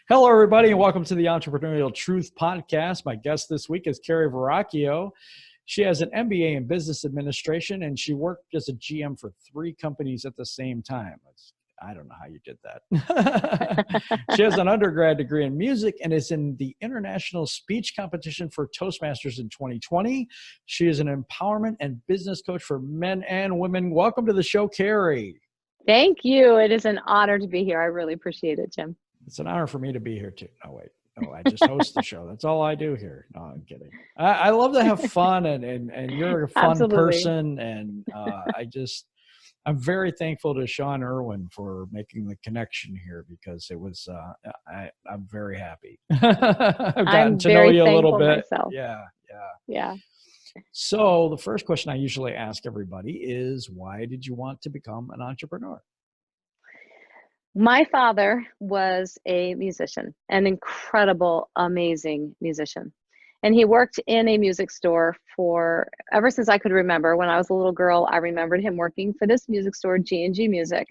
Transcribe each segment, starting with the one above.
Hello, everybody, and welcome to the Entrepreneurial Truth Podcast. My guest this week is Carrie Verrocchio. She has an MBA in business administration, and she worked as a GM for 3 companies at the same time. I don't know how you did that. She has an undergrad degree in music and is in the international speech competition for Toastmasters in 2020. She is an empowerment and business coach for men and women. Welcome to the show, Carrie. Thank you. It is an honor to be here. I really appreciate it, Jim. It's an honor for me to be here too. No, wait. No, I just host the show. That's all I do here. No, I'm kidding. I love to have fun, and you're a fun Absolutely. person. And I'm very thankful to Sean Irwin for making the connection here, because it was, I'm very happy. I've gotten to know you a little bit. Myself. Yeah. So the first question I usually ask everybody is, why did you want to become an entrepreneur? My father was a musician, an incredible, amazing musician. And he worked in a music store for ever since I could remember. When I was a little girl, I remembered him working for this music store, G&G Music.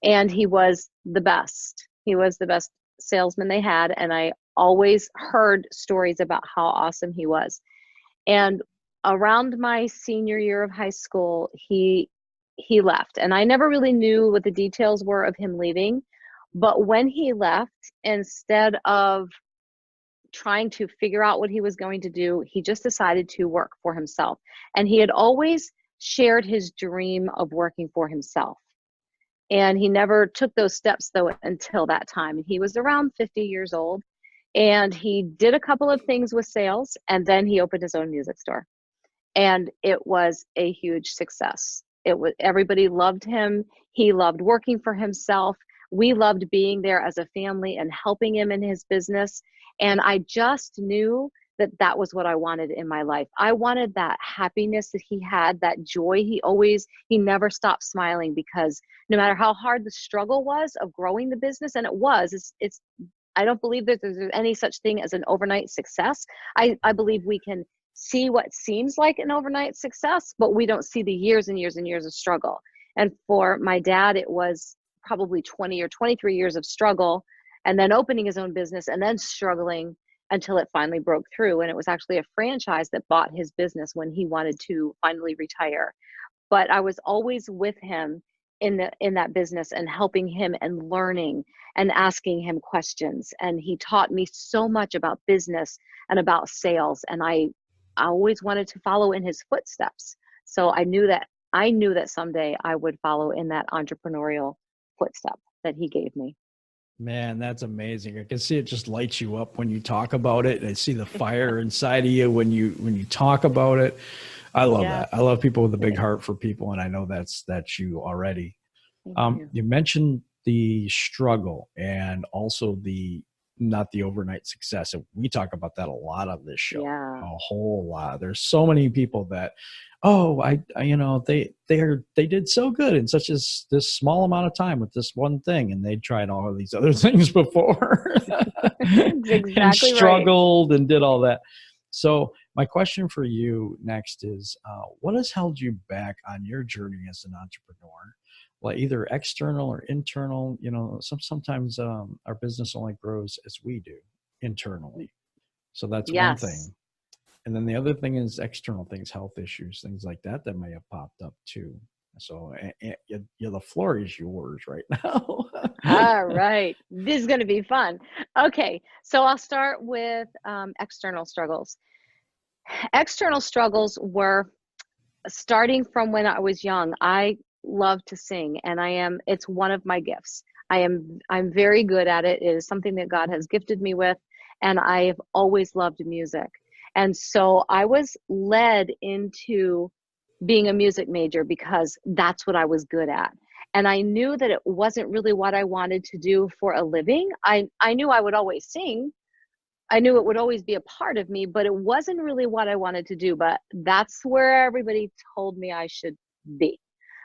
And he was the best. He was the best salesman they had. And I always heard stories about how awesome he was. And around my senior year of high school, he left, and I never really knew what the details were of him leaving. But when he left, instead of trying to figure out what he was going to do, he just decided to work for himself. And he had always shared his dream of working for himself. And he never took those steps, though, until that time. He was around 50 years old, and he did a couple of things with sales, and then he opened his own music store. And it was a huge success. Everybody loved him. He loved working for himself. We loved being there as a family and helping him in his business. And I just knew that that was what I wanted in my life. I wanted that happiness that he had, that joy. He never stopped smiling, because no matter how hard the struggle was of growing the business, and it was, I don't believe that there's any such thing as an overnight success. I believe we can see what seems like an overnight success, but we don't see the years and years and years of struggle. And for my dad, it was probably 20 or 23 years of struggle, and then opening his own business, and then struggling until it finally broke through. And it was actually a franchise that bought his business when he wanted to finally retire. But I was always with him in that business, and helping him and learning and asking him questions. And he taught me so much about business and about sales. And I always wanted to follow in his footsteps. So I knew that someday I would follow in that entrepreneurial footstep that he gave me. Man, that's amazing. I can see it just lights you up when you talk about it. I see the fire inside of you when you talk about it. I love that. I love people with a big heart for people, and I know that's you already. You mentioned the struggle, and also not the overnight success. And we talk about that a lot on this show, a whole lot. There's so many people that, they did so good in such as this small amount of time with this one thing, and they tried all of these other things before exactly and struggled right. And did all that. So my question for you next is, what has held you back on your journey as an entrepreneur? Well, either external or internal. Sometimes our business only grows as we do internally. So that's one thing. And then the other thing is external things, health issues, things like that may have popped up too. So the floor is yours right now. All right. This is going to be fun. Okay. So I'll start with external struggles. External struggles were starting from when I was young. I love to sing, and it's one of my gifts. I'm very good at it. It is something that God has gifted me with, and I've always loved music. And so I was led into being a music major because that's what I was good at. And I knew that it wasn't really what I wanted to do for a living. I knew I would always sing. I knew it would always be a part of me, but it wasn't really what I wanted to do. But that's where everybody told me I should be.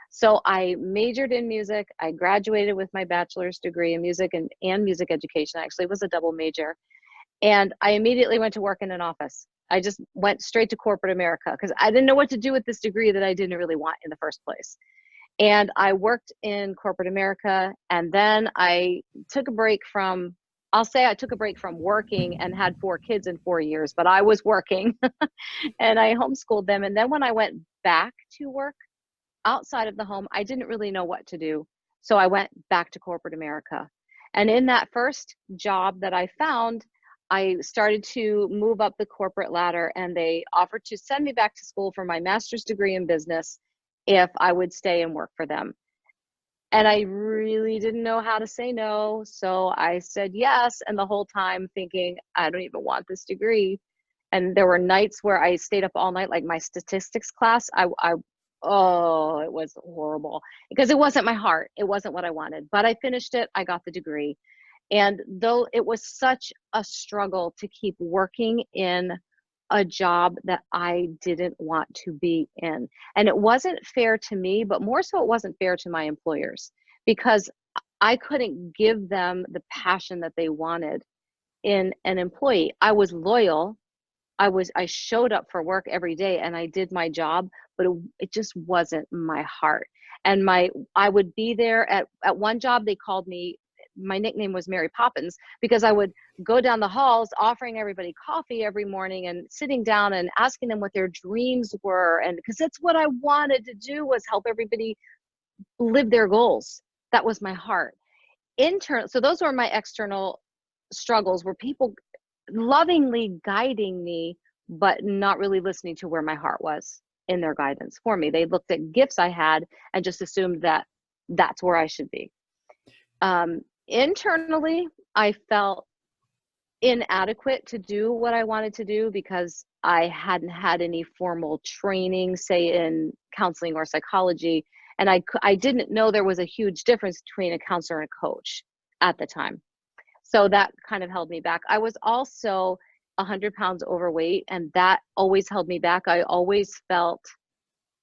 So I majored in music. I graduated with my bachelor's degree in music and music education. Actually, it was a double major. And I immediately went to work in an office. I just went straight to corporate America because I didn't know what to do with this degree that I didn't really want in the first place. And I worked in corporate America, and then I took a break from I'll say I took a break from working and had 4 kids in 4 years, but I was working and I homeschooled them. And then when I went back to work outside of the home, I didn't really know what to do. So I went back to corporate America. And in that first job that I found, I started to move up the corporate ladder, and they offered to send me back to school for my master's degree in business if I would stay and work for them. And I really didn't know how to say no. So I said yes. And the whole time thinking, I don't even want this degree. And there were nights where I stayed up all night, like my statistics class. Oh, it was horrible because it wasn't my heart. It wasn't what I wanted, but I finished it. I got the degree. And though it was such a struggle to keep working in a job that I didn't want to be in. And it wasn't fair to me, but more so it wasn't fair to my employers because I couldn't give them the passion that they wanted in an employee. I was loyal. I showed up for work every day and I did my job, but it just wasn't my heart. And I would be there at one job, they called me, my nickname was Mary Poppins, because I would go down the halls offering everybody coffee every morning and sitting down and asking them what their dreams were. And because that's what I wanted to do, was help everybody live their goals. That was my heart. So those were my external struggles, were people lovingly guiding me, but not really listening to where my heart was in their guidance for me. They looked at gifts I had and just assumed that that's where I should be. Internally, I felt inadequate to do what I wanted to do because I hadn't had any formal training, say in counseling or psychology. And I didn't know there was a huge difference between a counselor and a coach at the time. So that kind of held me back. I was also 100 pounds overweight, and that always held me back. I always felt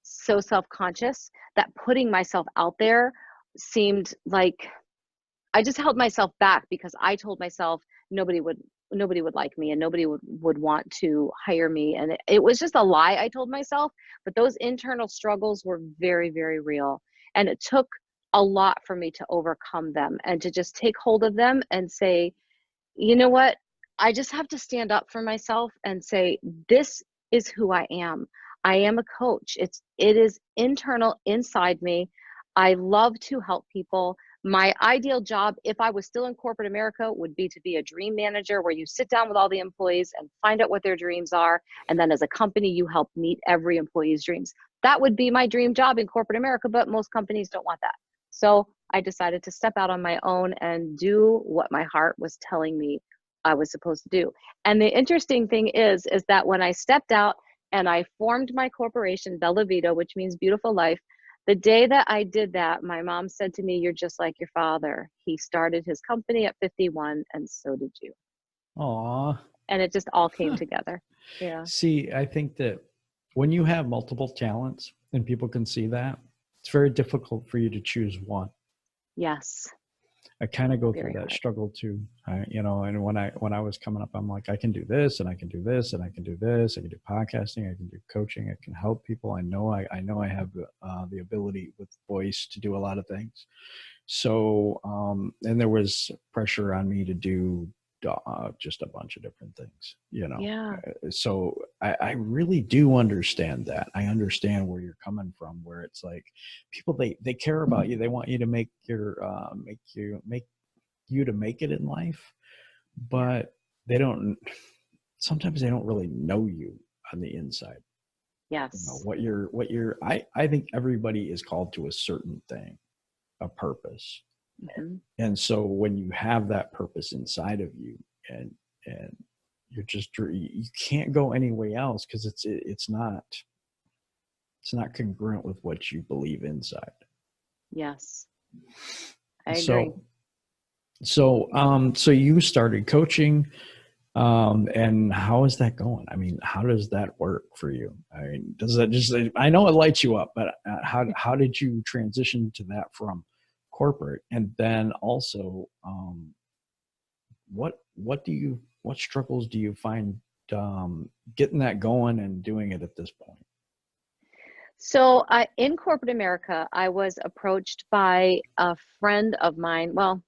so self-conscious that putting myself out there seemed like I just held myself back because I told myself nobody would like me and nobody would want to hire me. And it was just a lie I told myself, but those internal struggles were very, very real. And it took a lot for me to overcome them and to just take hold of them and say, you know what? I just have to stand up for myself and say, this is who I am. I am a coach. It is internal inside me. I love to help people. My ideal job, if I was still in corporate America, would be to be a dream manager where you sit down with all the employees and find out what their dreams are. And then as a company, you help meet every employee's dreams. That would be my dream job in corporate America, but most companies don't want that. So I decided to step out on my own and do what my heart was telling me I was supposed to do. And the interesting thing is that when I stepped out and I formed my corporation, Bella Vita, which means beautiful life, the day that I did that, my mom said to me, "You're just like your father. He started his company at 51, and so did you." Aw. And it just all came together. Yeah. See, I think that when you have multiple talents and people can see that, it's very difficult for you to choose one. Yes. I kind of go Very through that hard. struggle too. And when I was coming up, I'm like, I can do this and I can do this and I can do this. I can do podcasting. I can do coaching. I can help people. I know I have the ability with voice to do a lot of things. So, and there was pressure on me to do just a bunch of different things, Yeah. So I really do understand that. I understand where you're coming from, where it's like people, they care about you. They want you to make you to make it in life, but sometimes they don't really know you on the inside. Yes. I think everybody is called to a certain thing, a purpose. Mm-hmm. And so when you have that purpose inside of you and you can't go anywhere else because it's not congruent with what you believe inside. Yes. I agree. So you started coaching, and how is that going? I mean, how does that work for you? I mean, I know it lights you up, but how did you transition to that from corporate? And then also, what struggles do you find getting that going and doing it at this point? So in corporate America, I was approached by a friend of mine. Well,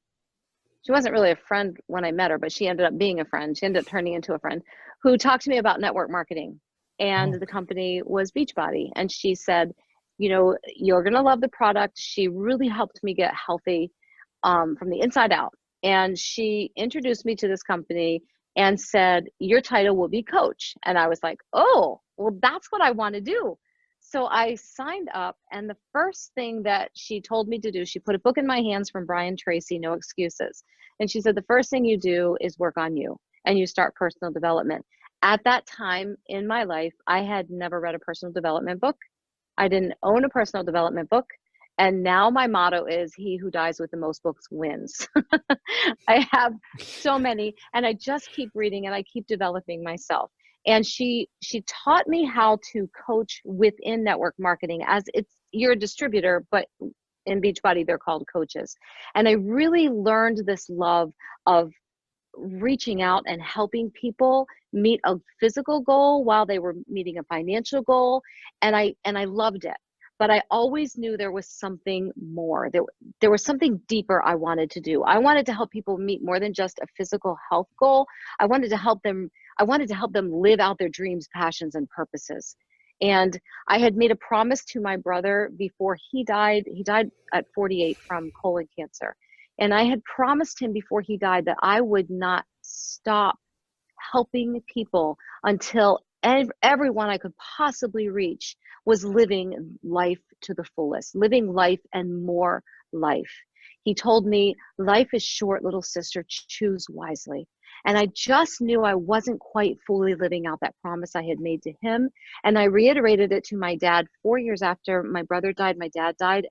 she wasn't really a friend when I met her, but she ended up being a friend. She ended up turning into a friend who talked to me about network marketing. And Oh, the company was Beachbody. And she said, you know, you're going to love the product. She really helped me get healthy from the inside out. And she introduced me to this company and said, your title will be coach. And I was like, oh, well, that's what I want to do. So I signed up, and the first thing that she told me to do, she put a book in my hands from Brian Tracy, No Excuses. And she said, the first thing you do is work on you, and you start personal development. At that time in my life, I had never read a personal development book. I didn't own a personal development book. And now my motto is, he who dies with the most books wins. I have so many, and I just keep reading and I keep developing myself. And she taught me how to coach within network marketing, as you're a distributor, but in Beachbody, they're called coaches. And I really learned this love of reaching out and helping people meet a physical goal while they were meeting a financial goal. And I loved it. But I always knew there was something more. There was something deeper I wanted to do. I wanted to help people meet more than just a physical health goal. I wanted to help them live out their dreams, passions, and purposes. And I had made a promise to my brother before he died. He died at 48 from colon cancer. And I had promised him before he died that I would not stop helping people until everyone I could possibly reach was living life to the fullest, living life and more life. He told me, life is short, little sister, choose wisely. And I just knew I wasn't quite fully living out that promise I had made to him. And I reiterated it to my dad 4 years after my brother died, my dad died.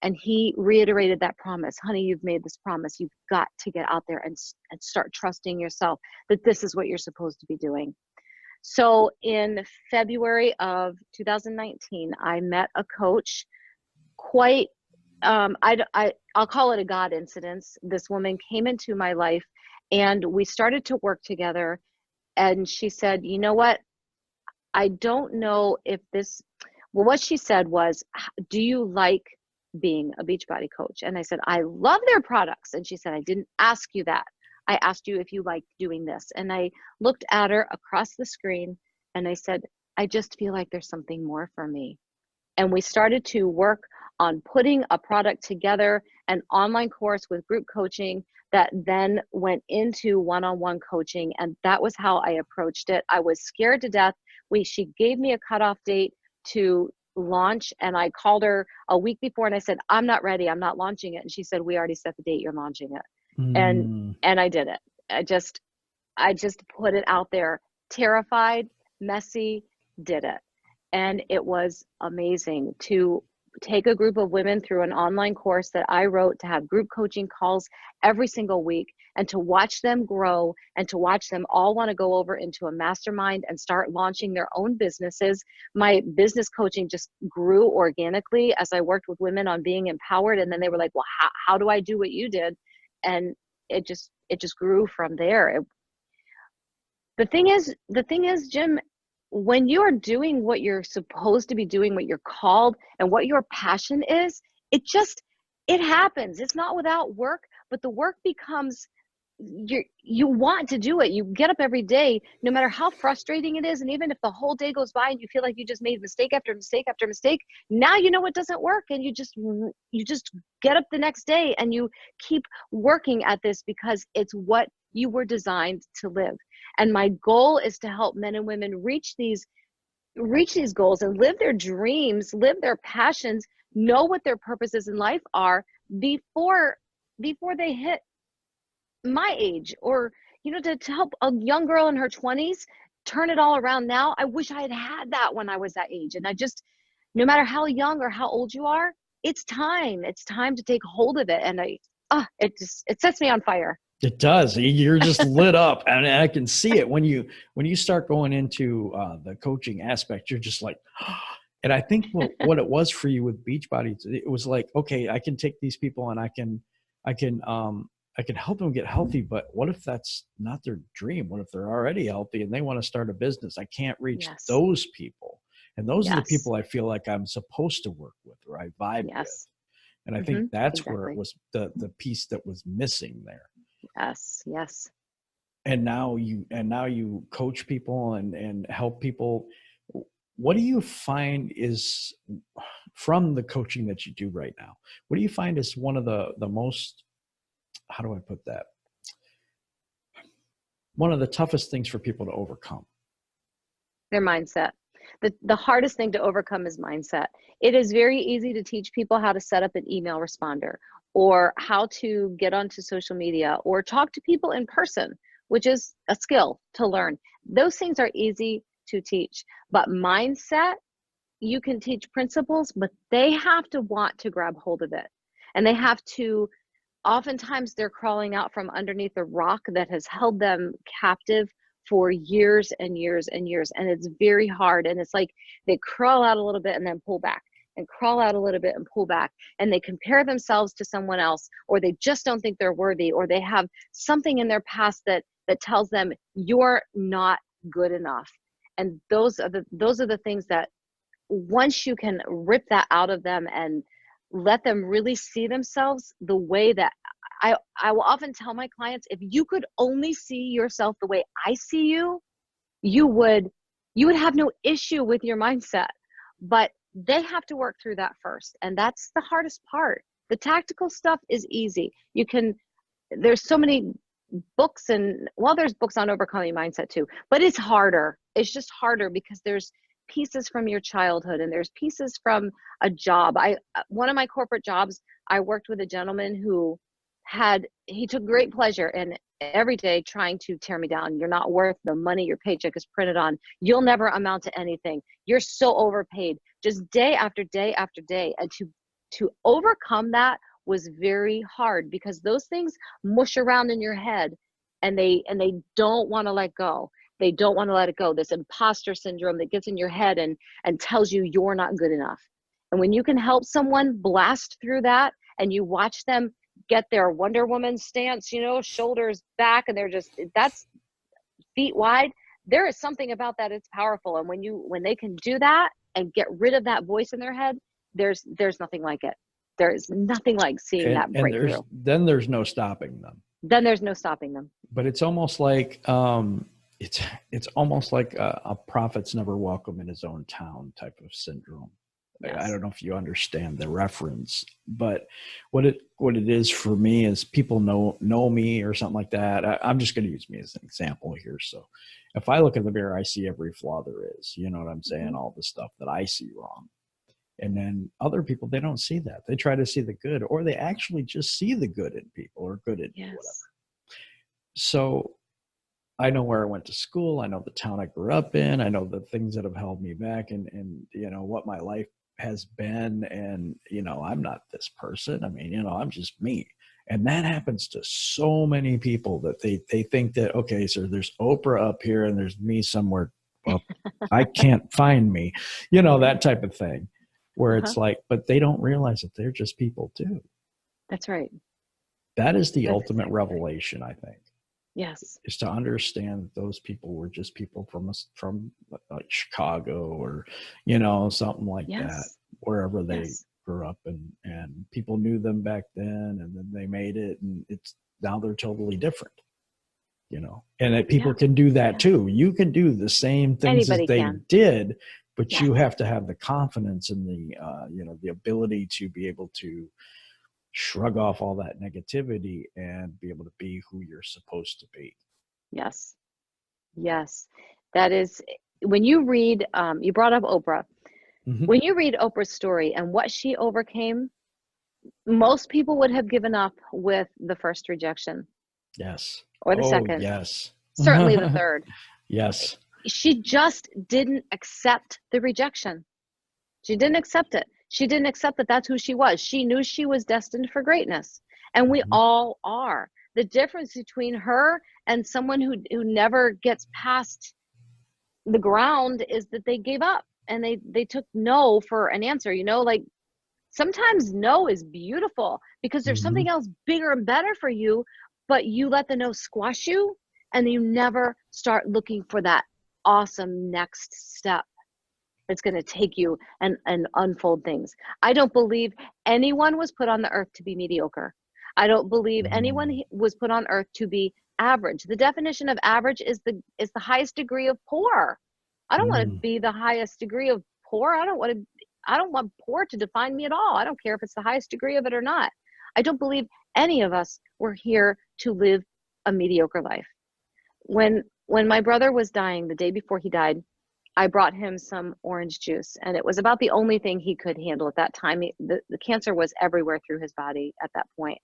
And he reiterated that promise. Honey, you've made this promise. You've got to get out there and start trusting yourself that this is what you're supposed to be doing. So in February of 2019, I met a coach. Quite, I'll call it a God incidence. This woman came into my life, and we started to work together. And she said, you know what? I don't know if this, well, what she said was, do you like being a Beachbody coach? And I said, I love their products. And she said, I didn't ask you that. I asked you if you liked doing this. And I looked at her across the screen and I said, I just feel like there's something more for me. And we started to work on putting a product together, an online course with group coaching that then went into one-on-one coaching. And that was how I approached it. I was scared to death. She gave me a cutoff date to launch, and I called her a week before and I said, I'm not ready. I'm not launching it. And she said, we already set the date you're launching it. And I did it. I just put it out there, terrified, messy, did it. And it was amazing to take a group of women through an online course that I wrote, to have group coaching calls every single week, and to watch them grow, and to watch them all want to go over into a mastermind and start launching their own businesses. My business coaching just grew organically as I worked with women on being empowered. And then they were like, well, how do I do what you did? And it just grew from there. The thing is, Jim, when you are doing what you're supposed to be doing, what you're called and what your passion is, it happens. It's not without work, but the work becomes, you want to do it. You get up every day, no matter how frustrating it is. And even if the whole day goes by and you feel like you just made mistake after mistake after mistake, now you know what doesn't work. And you just get up the next day and you keep working at this because it's what you were designed to live. And my goal is to help men and women reach these goals and live their dreams, live their passions, know what their purposes in life are before they hit my age, or to help a young girl in her 20s turn it all around now. I wish I had had that when I was that age. And no matter how young or how old you are, it's time to take hold of it. And it sets me on fire. It does. You're just lit up, and I can see it when you start going into the coaching aspect. You're just like, and I think what it was for you with Beachbody, it was like, okay, I can take these people and I can help them get healthy. But what if that's not their dream? What if they're already healthy and they want to start a business? I can't reach those people, and those are the people I feel like I'm supposed to work with, or I vibe with. And I think that's where it was the piece that was missing there. Yes. Yes. And now you coach people and help people. What do you find is, from the coaching that you do right now, what do you find is one of the most, how do I put that? One of the toughest things for people to overcome? Their mindset. The hardest thing to overcome is mindset. It is very easy to teach people how to set up an email responder, or how to get onto social media, or talk to people in person, which is a skill to learn. Those things are easy to teach. But mindset, you can teach principles, but they have to want to grab hold of it. And they have to, oftentimes they're crawling out from underneath a rock that has held them captive for years and years and years. And it's very hard. And it's like they crawl out a little bit and then pull back, and crawl out a little bit and pull back. And they compare themselves to someone else, or they just don't think they're worthy, or they have something in their past that tells them you're not good enough. And those are the things that, once you can rip that out of them and let them really see themselves the way that I will often tell my clients, if you could only see yourself the way I see you, you would have no issue with your mindset. But they have to work through that first. And that's the hardest part. The tactical stuff is easy. There's so many books, and there's books on overcoming mindset too, but it's harder. It's just harder because there's pieces from your childhood, and there's pieces from a job. One of my corporate jobs, I worked with a gentleman who he took great pleasure in every day trying to tear me down. You're not worth the money your paycheck is printed on. You'll never amount to anything. You're so overpaid, just day after day after day. And to overcome that was very hard, because those things mush around in your head, and they don't want to let go. They don't want to let it go. This imposter syndrome that gets in your head and tells you you're not good enough. And when you can help someone blast through that, and you watch them get their Wonder Woman stance, shoulders back, and that's feet wide. There is something about that. It's powerful. And when they can do that and get rid of that voice in their head, there's nothing like it. There is nothing like seeing that breakthrough. Then there's no stopping them. Then there's no stopping them. But it's almost like, it's almost like a prophet's never welcome in his own town type of syndrome. Yes. I don't know if you understand the reference, but what it is for me is, people know me or something like that. I'm just going to use me as an example here. So if I look in the mirror, I see every flaw there is, you know what I'm saying? Mm-hmm. All the stuff that I see wrong. And then other people, they don't see that. They try to see the good, or they actually just see the good in people, or good in whatever. So I know where I went to school. I know the town I grew up in. I know the things that have held me back, and what my life has been. And, I'm not this person. I mean, I'm just me. And that happens to so many people, that they think that, okay, so there's Oprah up here and there's me somewhere. Well, I can't find me, that type of thing, where it's like, but they don't realize that they're just people too. That's right. That is the ultimate revelation, I think. Yes. Is to understand that those people were just people from like Chicago, or, something like that, wherever they grew up, and people knew them back then, and then they made it, and now they're totally different, and that people can do that too. You can do the same things that they did, but you have to have the confidence and the ability to be able to shrug off all that negativity and be able to be who you're supposed to be. Yes. That is, when you read, you brought up Oprah. Mm-hmm. When you read Oprah's story and what she overcame, most people would have given up with the first rejection. Yes. Or the second. Yes. Certainly the third. Yes. She just didn't accept the rejection. She didn't accept it. She didn't accept that that's who she was. She knew she was destined for greatness. And we all are. The difference between her and someone who never gets past the ground is that they gave up, and they took no for an answer. Like, sometimes no is beautiful, because there's something else bigger and better for you, but you let the no squash you, and you never start looking for that awesome next step that's going to take you and unfold things. I don't believe anyone was put on the earth to be mediocre. I don't believe anyone was put on earth to be average. The definition of average is the highest degree of poor. I don't want to be the highest degree of poor. I don't want poor to define me at all. I don't care if it's the highest degree of it or not. I don't believe any of us were here to live a mediocre life. When my brother was dying, the day before he died, I brought him some orange juice, and it was about the only thing he could handle at that time. The cancer was everywhere through his body at that point.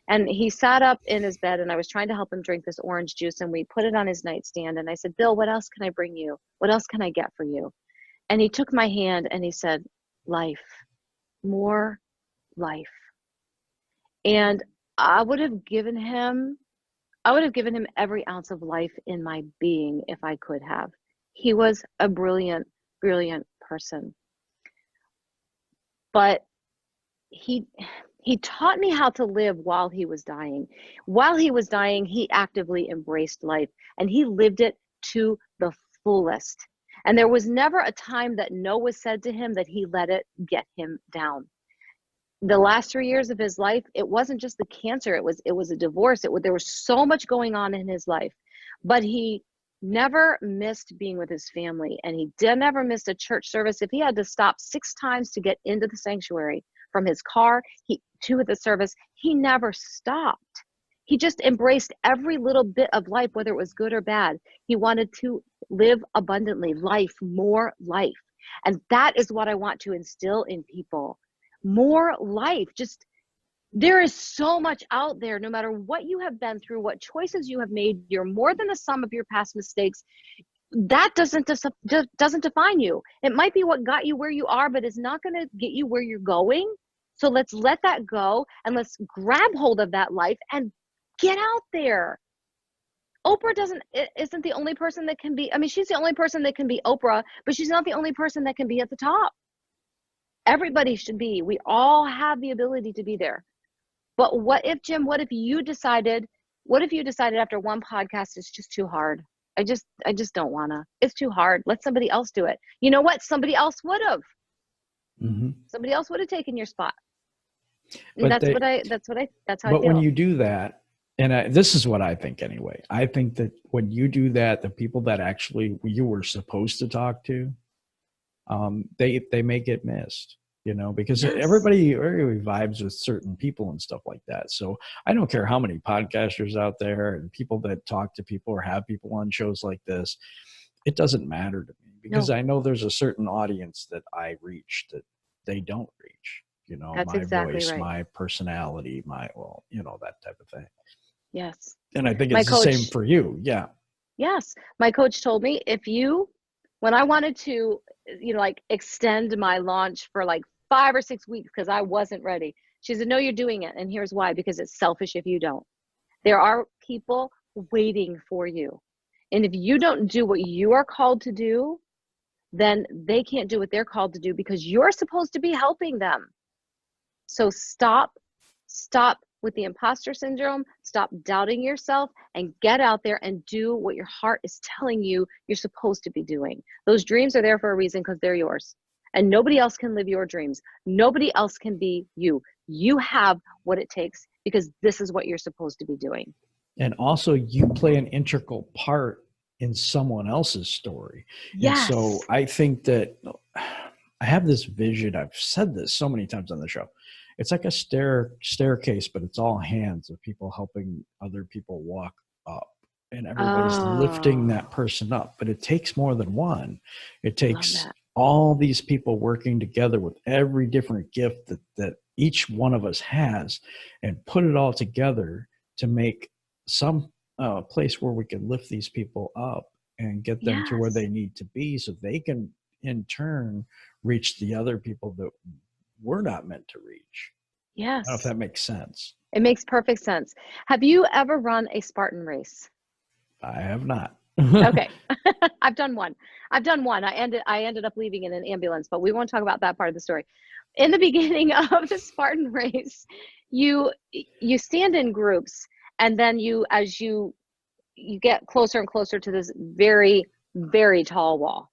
And he sat up in his bed, and I was trying to help him drink this orange juice, and we put it on his nightstand. And I said, Bill, what else can I bring you? What else can I get for you? And he took my hand and he said, life, more life. And I would have given him every ounce of life in my being if I could have. He was a brilliant, brilliant person. But he taught me how to live while he was dying. While he was dying, he actively embraced life, and he lived it to the fullest. And there was never a time that no was said to him that he let it get him down. The last 3 years of his life, it wasn't just the cancer, it was a divorce. There was so much going on in his life, but he never missed being with his family, and he never missed a church service. If he had to stop 6 times to get into the sanctuary from his car to the service, he never stopped. He just embraced every little bit of life, whether it was good or bad. He wanted to live abundantly, life, more life. And that is what I want to instill in people. More life. Just, there is so much out there. No matter what you have been through, what choices you have made, you're more than the sum of your past mistakes. That doesn't define you. It might be what got you where you are, but it's not going to get you where you're going. So let's let that go, and let's grab hold of that life and get out there. Oprah isn't the only person that can be, she's the only person that can be Oprah, but she's not the only person that can be at the top. Everybody should be. We all have the ability to be there. But what if you decided after one podcast it's just too hard? I just don't wanna. It's too hard. Let somebody else do it. You know what? Somebody else would have. Somebody else would have taken your spot. And that's how I feel. But when you do that, and this is what I think anyway, I think that when you do that, the people that actually you were supposed to talk to, they may get missed, because everybody vibes with certain people and stuff like that. So I don't care how many podcasters out there and people that talk to people or have people on shows like this. It doesn't matter to me, because I know there's a certain audience that I reach that they don't reach. That's my exactly voice, right. my personality, that type of thing. Yes. And I think it's the same for you. Yeah. Yes. My coach told me when I wanted to, extend my launch for 5 or 6 weeks because I wasn't ready, she said, no, you're doing it. And here's why: because it's selfish if you don't. There are people waiting for you. And if you don't do what you are called to do, then they can't do what they're called to do, because you're supposed to be helping them. So stop with the imposter syndrome, stop doubting yourself, and get out there and do what your heart is telling you you're supposed to be doing. Those dreams are there for a reason, because they're yours. And nobody else can live your dreams. Nobody else can be you. You have what it takes, because this is what you're supposed to be doing. And also, you play an integral part in someone else's story. Yes. And so I think that I have this vision. I've said this so many times on the show. It's like a staircase, but it's all hands of people helping other people walk up, and everybody's lifting that person up. But it takes more than one. It takes all these people working together with every different gift that each one of us has, and put it all together to make some place where we can lift these people up and get them to where they need to be, so they can in turn reach the other people that we're not meant to reach. Yes. I don't know if that makes sense. It makes perfect sense. Have you ever run a Spartan race? I have not. Okay. I've done one. I ended up leaving in an ambulance, but we won't talk about that part of the story. In the beginning of the Spartan race, you stand in groups, and then as you get closer and closer to this very, very tall wall.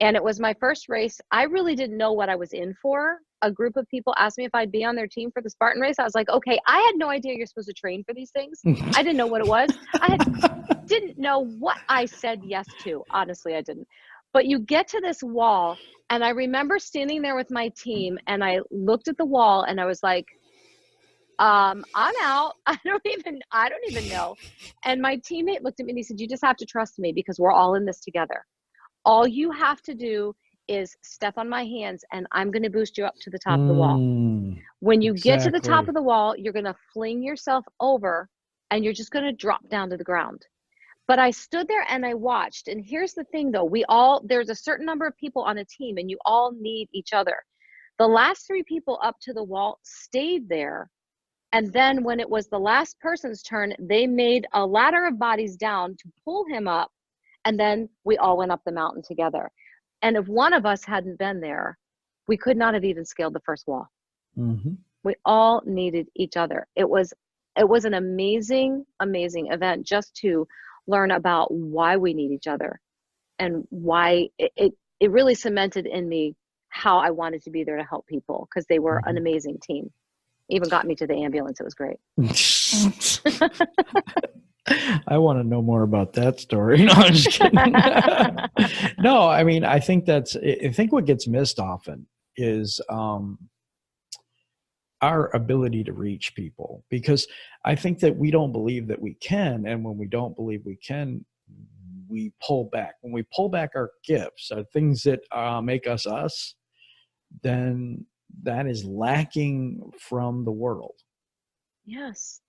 And it was my first race. I really didn't know what I was in for. a group of people asked me if I'd be on their team for the Spartan race, I was like, okay, I had no idea you're supposed to train for these things. I didn't know what it was. Didn't know what I said yes to. Honestly, I didn't. But you get to this wall, and I remember standing there with my team, and I looked at the wall, and I was like, I'm out. I don't even know. And my teammate looked at me and he said, you just have to trust me because we're all in this together. All you have to do is step on my hands and I'm going to boost you up to the top of the wall. When you get to the top of the wall, you're going to fling yourself over and you're just going to drop down to the ground. But I stood there and I watched. And here's the thing though, there's a certain number of people on a team and you all need each other. The last 3 people up to the wall stayed there. And then when it was the last person's turn, they made a ladder of bodies down to pull him up. And then we all went up the mountain together. And if one of us hadn't been there, we could not have even scaled the first wall. Mm-hmm. We all needed each other. It was an amazing, amazing event just to learn about why we need each other and why it really cemented in me how I wanted to be there to help people because they were an amazing team. Even got me to the ambulance. It was great. I want to know more about that story. No, I'm just kidding. No, I mean, I think what gets missed often is our ability to reach people, because I think that we don't believe that we can. And when we don't believe we can, we pull back. When we pull back our gifts, our things that make us us, then that is lacking from the world. Yes.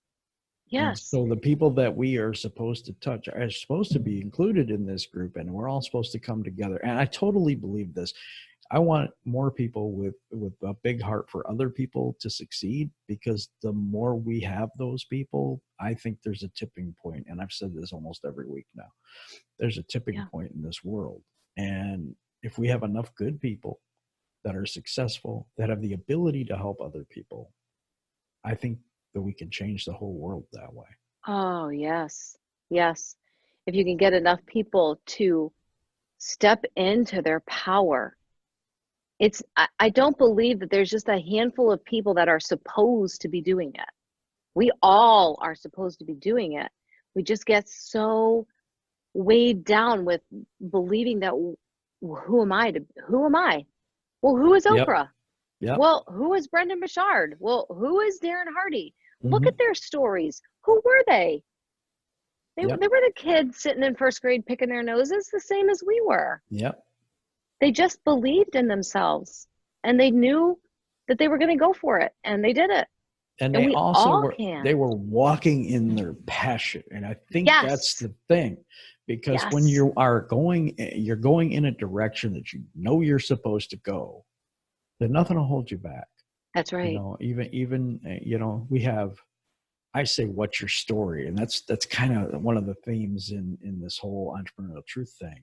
And so the people that we are supposed to touch are supposed to be included in this group, and we're all supposed to come together. And I totally believe this. I want more people with a big heart for other people to succeed, because the more we have those people, I think there's a tipping point. And I've said this almost every week now. There's a tipping point in this world. And if we have enough good people that are successful, that have the ability to help other people, I think that we can change the whole world that way. Oh, yes. Yes. If you can get enough people to step into their power, I don't believe that there's just a handful of people that are supposed to be doing it. We all are supposed to be doing it. We just get so weighed down with believing that, who am I? Well, who is Oprah? Yep. Well, who is Brendan Bouchard? Well, who is Darren Hardy? Mm-hmm. Look at their stories. Who were they? They were the kids sitting in first grade picking their noses, the same as we were. Yep. They just believed in themselves, and they knew that they were going to go for it, and they did it. And they they were walking in their passion. And I think that's the thing, because when you are going in a direction that you know you're supposed to go, then nothing will hold you back. That's right. You know, even we have, I say, what's your story? And that's kind of one of the themes in this whole entrepreneurial truth thing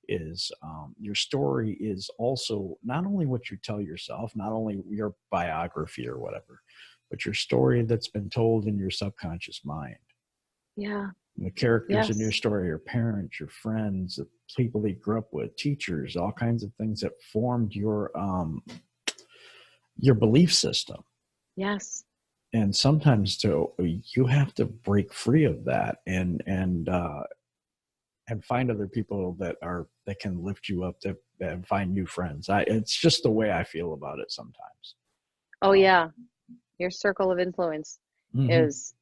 is your story is also not only what you tell yourself, not only your biography or whatever, but your story that's been told in your subconscious mind. Yeah. And the characters in your story, your parents, your friends, the people that you grew up with, teachers, all kinds of things that formed your belief system. Yes. And sometimes you have to break free of that and find other people that can lift you up and find new friends. It's just the way I feel about it sometimes. Oh yeah. Your circle of influence is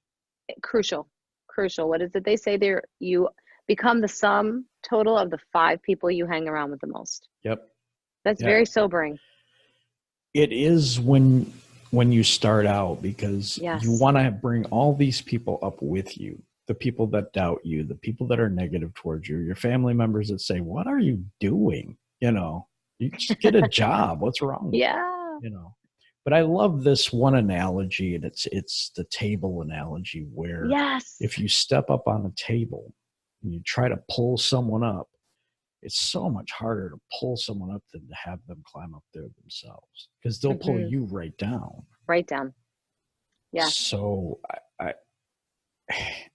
crucial. What is it they say there? You become the sum total of the 5 people you hang around with the most. Yep. That's very sobering. It is when you start out, because you want to bring all these people up with you. The people that doubt you, the people that are negative towards you, your family members that say, what are you doing? You just get a job. What's wrong with you? But I love this one analogy, and it's the table analogy, where if you step up on a table and you try to pull someone up, it's so much harder to pull someone up than to have them climb up there themselves, because they'll pull you right down. Right down. Yeah. So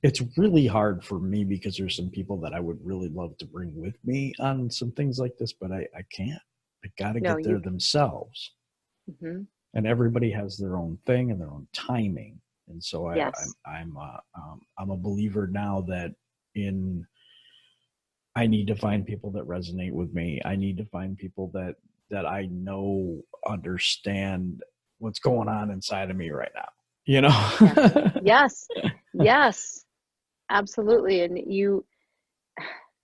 it's really hard for me, because there's some people that I would really love to bring with me on some things like this, but I can't. They got to get there themselves. And everybody has their own thing and their own timing. And so Yes. I'm a believer now that I need to find people that resonate with me. I need to find people that I know understand what's going on inside of me right now, you know? Yes. Yes, absolutely. And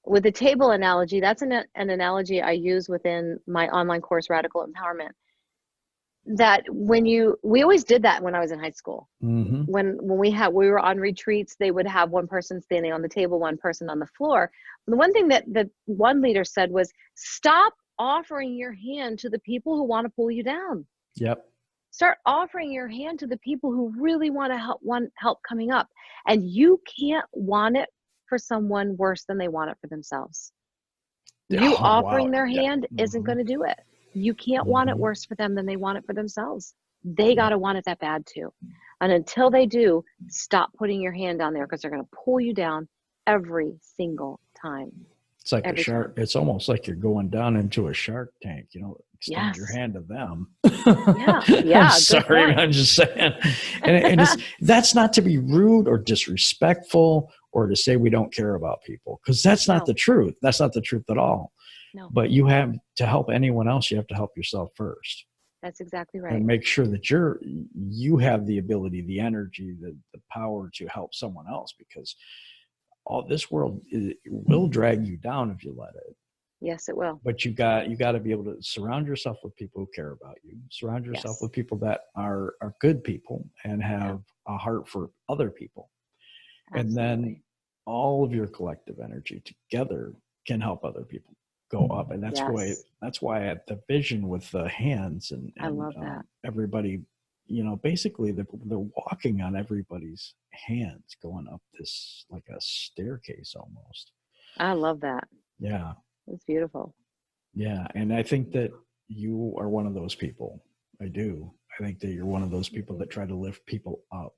with the table analogy, that's an analogy I use within my online course, Radical Empowerment. That we always did that when I was in high school. Mm-hmm. When we were on retreats, they would have one person standing on the table, one person on the floor. The one thing that one leader said was, stop offering your hand to the people who want to pull you down. Yep. Start offering your hand to the people who really want help coming up. And you can't want it for someone worse than they want it for themselves. You offering their hand isn't going to do it. You can't want it worse for them than they want it for themselves. They got to want it that bad too. And until they do, stop putting your hand down there, because they're going to pull you down every single time. It's like a shark. It's almost like you're going down into a shark tank, extend your hand to them. Yeah. I'm sorry. I'm just saying. And that's not to be rude or disrespectful or to say we don't care about people, because that's not the truth. That's not the truth at all. No. But you have to help anyone else. You have to help yourself first. That's exactly right. And make sure that you have the ability, the energy, the power to help someone else, because all this world will drag you down if you let it. Yes, it will. But you got to be able to surround yourself with people who care about you. Surround yourself with people that are good people and have a heart for other people. Absolutely. And then all of your collective energy together can help other people go up. And that's why at the vision with the hands and I love that. Everybody, basically they're walking on everybody's hands going up this like a staircase almost. I love that. Yeah. It's beautiful. Yeah. And I think that you are one of those people. I do. I think that you're one of those people that try to lift people up.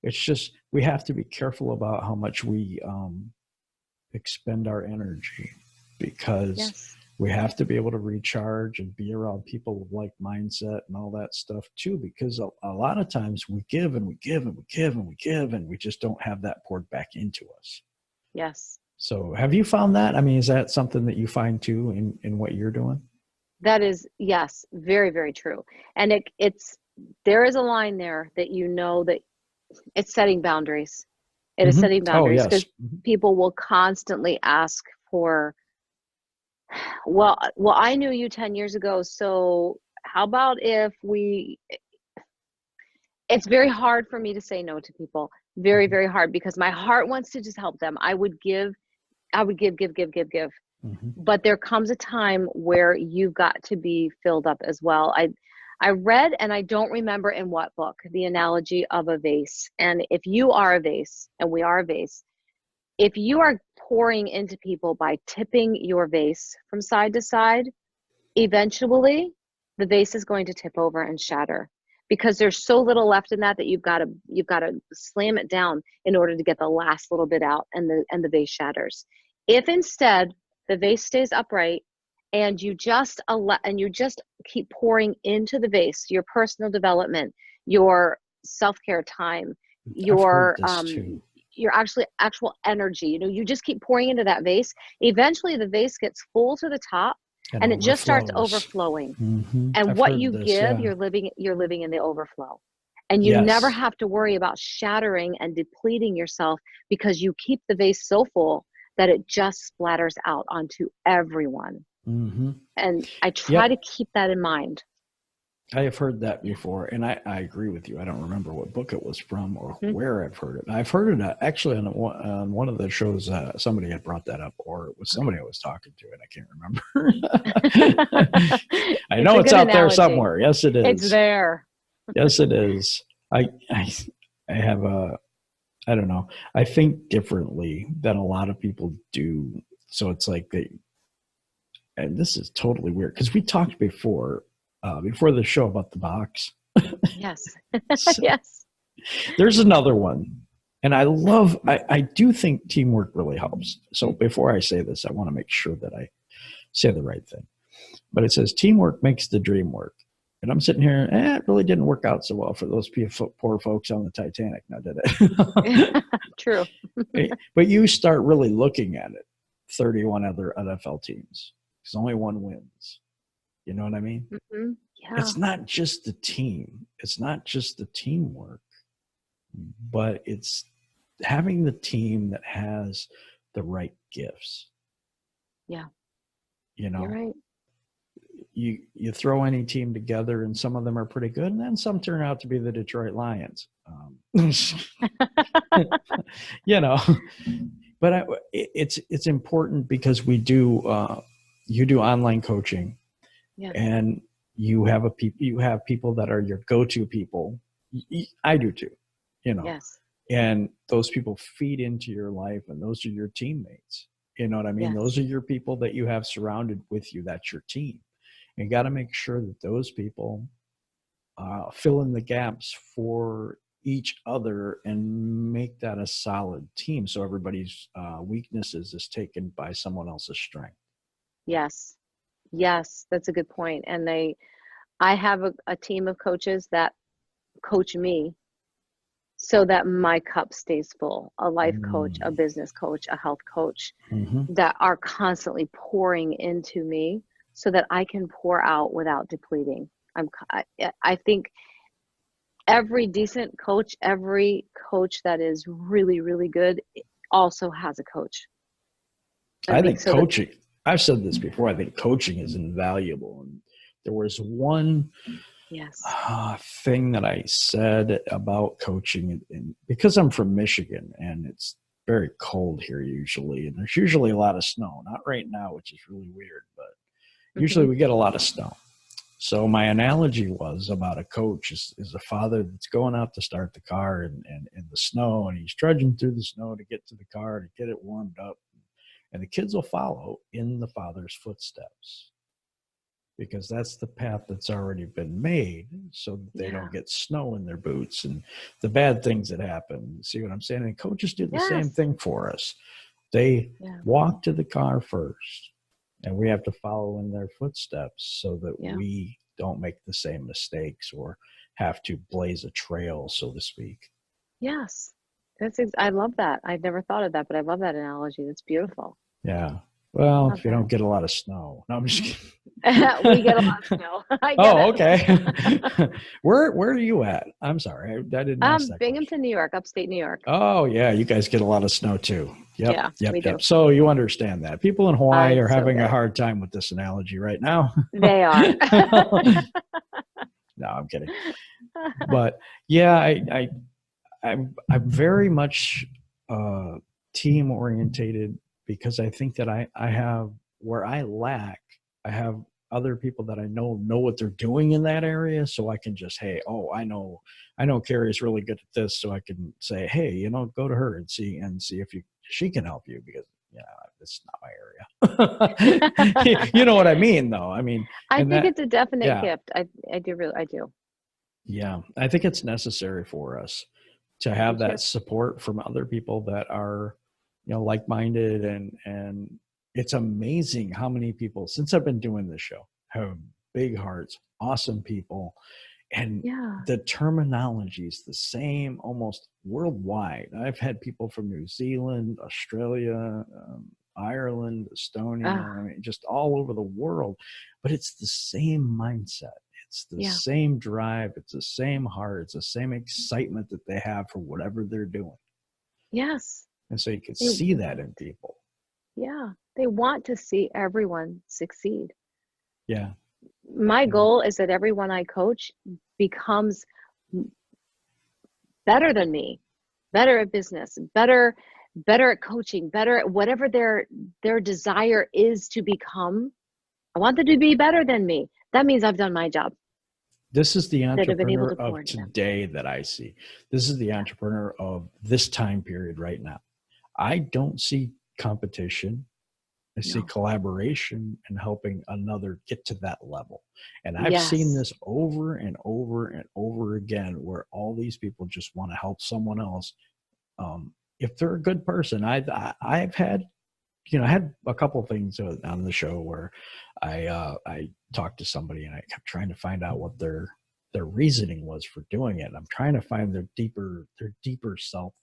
It's just, we have to be careful about how much we expend our energy, because we have to be able to recharge and be around people with like mindset and all that stuff too, because a lot of times we give and we give and we give and we give, and we just don't have that poured back into us. Yes. So have you found that? I mean, is that something that you find too in what you're doing? That is, yes, very, very true. And there is a line there that that it's setting boundaries. It is setting boundaries, because people will constantly ask for, well, I knew you 10 years ago, so how about if it's very hard for me to say no to people. Very, very hard, because my heart wants to just help them. I would give. But there comes a time where you've got to be filled up as well. I read, and I don't remember in what book, the analogy of a vase. And if you are a vase, and we are a vase, if you are pouring into people by tipping your vase from side to side, eventually the vase is going to tip over and shatter, because there's so little left in that you've got to slam it down in order to get the last little bit out, and the vase shatters. If instead the vase stays upright, and you just keep pouring into the vase, your personal development, your self-care time, your actual energy, you just keep pouring into that vase, eventually the vase gets full to the top, and it just starts overflowing. And what you give, you're living in the overflow. And you never have to worry about shattering and depleting yourself, because you keep the vase so full that it just splatters out onto everyone. And I try to keep that in mind. I have heard that before, and I agree with you. I don't remember what book it was from or where I've heard it. I've heard it actually on one of the shows. Somebody had brought that up, or it was somebody I was talking to, and I can't remember. I know it's out there somewhere. Yes, it is. It's there. Yes, it is. I have I don't know. I think differently than a lot of people do. So it's like and this is totally weird, because we talked before the show about the box. Yes. So, yes. There's another one. And I do think teamwork really helps. So before I say this, I want to make sure that I say the right thing. But it says teamwork makes the dream work. And I'm sitting here, it really didn't work out so well for those poor folks on the Titanic, now did it? True. But you start really looking at it, 31 other NFL teams, because only one wins. You know what I mean? Mm-hmm. Yeah. It's not just the team. It's not just the teamwork, but it's having the team that has the right gifts. Yeah. You know, You're right. you throw any team together and some of them are pretty good, and then some turn out to be the Detroit Lions. You know, but it's important because we do you do online coaching, Yeah. and you have people that are your go-to people. I do too, you know. Yes. And those people feed into your life, and those are your teammates. You know what I mean? Yes. Those are your people that you have surrounded with you. That's your team. You got to make sure that those people fill in the gaps for each other and make that a solid team. So everybody's weaknesses is taken by someone else's strength. Yes. Yes. That's a good point. And I have a team of coaches that coach me so that my cup stays full. A life coach, a business coach, a health coach that are constantly pouring into me so that I can pour out without depleting. I think every decent coach, every coach that is really, really good also has a coach. I think coaching, I've said this before, I think coaching is invaluable. And there was one thing that I said about coaching, and because I'm from Michigan and it's very cold here usually, and there's usually a lot of snow, not right now, which is really weird, but usually we get a lot of snow. So my analogy was about a coach is a father that's going out to start the car in the snow, and he's trudging through the snow to get to the car to get it warmed up. And the kids will follow in the father's footsteps because that's the path that's already been made so that they don't get snow in their boots and the bad things that happen. See what I'm saying? And coaches do the same thing for us. They walk to the car first, and we have to follow in their footsteps so that we don't make the same mistakes or have to blaze a trail, so to speak. Yes. I love that. I've never thought of that, but I love that analogy. That's beautiful. Yeah. Well, if you don't get a lot of snow. No, I'm just kidding. We get a lot of snow. Okay. Where are you at? I'm sorry. I didn't ask that Binghamton, question. New York, upstate New York. Oh, yeah. You guys get a lot of snow too. Yep. Yeah, we do. So you understand that. People in Hawaii are having a hard time with this analogy right now. They are. No, I'm kidding. But yeah, I'm very much team orientated because I think that I have where I lack, I have other people that I know what they're doing in that area. So I can just, hey, I know Carrie is really good at this. So I can say, hey, go to her and see if she can help you, because it's not my area. You know what I mean, though? I mean, I think it's a definite gift. I do. Yeah. I think it's necessary for us to have that support from other people that are, like-minded, and it's amazing how many people, since I've been doing this show, have big hearts, awesome people, and the terminology is the same almost worldwide. I've had people from New Zealand, Australia, Ireland, Estonia, I mean, just all over the world, but it's the same mindset. It's the same drive. It's the same heart. It's the same excitement that they have for whatever they're doing. Yes. And so you can see that in people. Yeah. They want to see everyone succeed. Yeah. My goal is that everyone I coach becomes better than me, better at business, better at coaching, better at whatever their desire is to become. I want them to be better than me. That means I've done my job. This is the entrepreneur of today that I see. This is the entrepreneur of this time period right now. I don't see competition. I see collaboration and helping another get to that level. And I've seen this over and over and over again, where all these people just want to help someone else. If they're a good person, I've had I had a couple of things on the show where I talked to somebody and I kept trying to find out what their reasoning was for doing it. I'm trying to find their deeper self.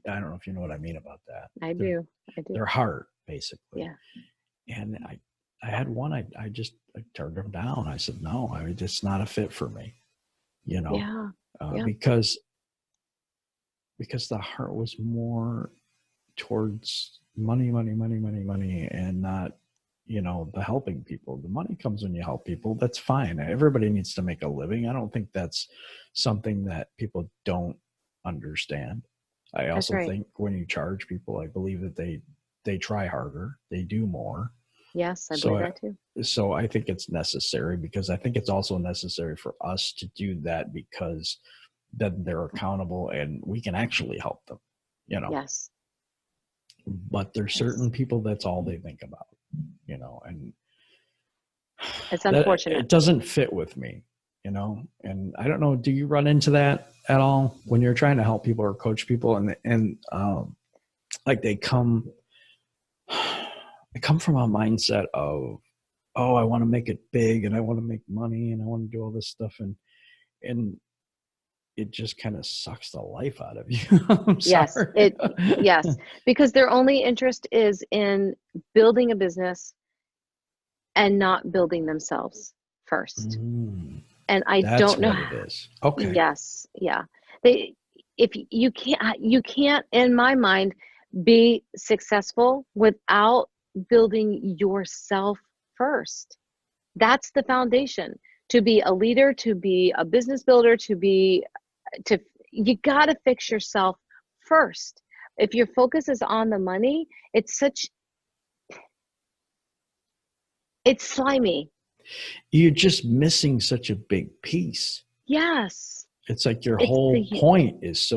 I don't know if you know what I mean about that. I do. Their heart, basically. Yeah. And I had one, I turned them down. I said, no, it's not a fit for me, Yeah. because the heart was more towards money, and not, the helping people. The money comes when you help people. That's fine. Everybody needs to make a living. I don't think that's something that people don't understand. I also think when you charge people, I believe that they try harder, they do more. Yes, I believe that too. So I think it's necessary, because I think it's also necessary for us to do that, because then they're accountable and we can actually help them, Yes. But there's certain people, that's all they think about, and it's unfortunate. It doesn't fit with me, and I don't know, do you run into that at all when you're trying to help people or coach people, and like they come from a mindset of, oh, I want to make it big and I want to make money and I want to do all this stuff, and it just kind of sucks the life out of you. Yes, yes, because their only interest is in building a business and not building themselves first. And I don't know what it is. Okay. Yes, yeah. If you can't, in my mind, be successful without building yourself first. That's the foundation. To be a leader, to be a business builder, you got to fix yourself first. If your focus is on the money, it's slimy. You're just missing such a big piece. Yes. It's like your whole point is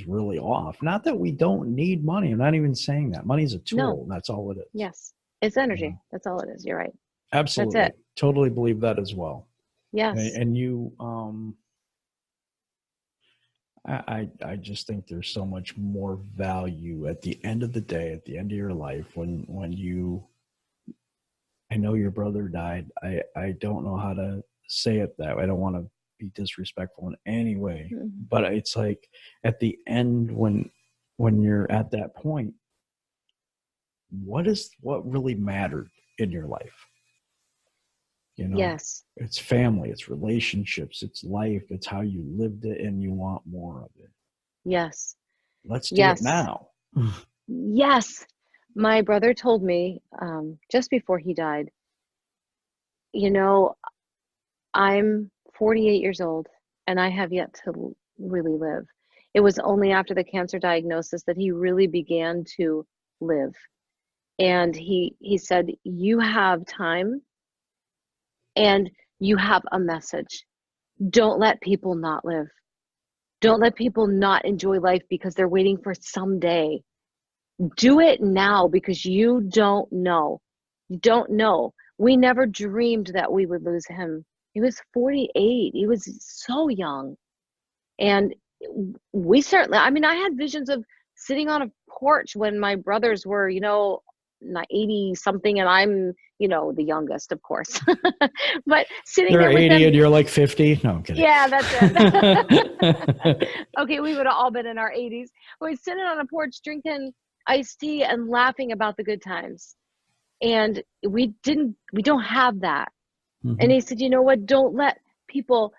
really off. Not that we don't need money. I'm not even saying that. Money's a tool. No. That's all it is. Yes. It's energy. That's all it is. You're right. Absolutely. That's it. Totally believe that as well. Yes. And you, I just think there's so much more value at the end of the day, at the end of your life, when you, I know your brother died. I don't know how to say it that way. I don't want to be disrespectful in any way, but it's like at the end, when you're at that point, what really mattered in your life? Yes. It's family, it's relationships, it's life, it's how you lived it, and you want more of it. Yes. Let's do it now. Yes. My brother told me just before he died, I'm 48 years old and I have yet to really live. It was only after the cancer diagnosis that he really began to live. And he said, you have time and you have a message. Don't let people not live. Don't let people not enjoy life because they're waiting for someday. Do it now, because you don't know. You don't know. We never dreamed that we would lose him. He was 48. He was so young. And we certainly, I had visions of sitting on a porch when my brothers were, 80 something, and I'm, the youngest, of course. But sitting there with 80 them, and you're like 50? No, I'm kidding. Yeah, that's it. Okay, we would have all been in our 80s. We're sitting on a porch drinking iced tea and laughing about the good times. And we don't have that. Mm-hmm. And he said, you know what? Don't let people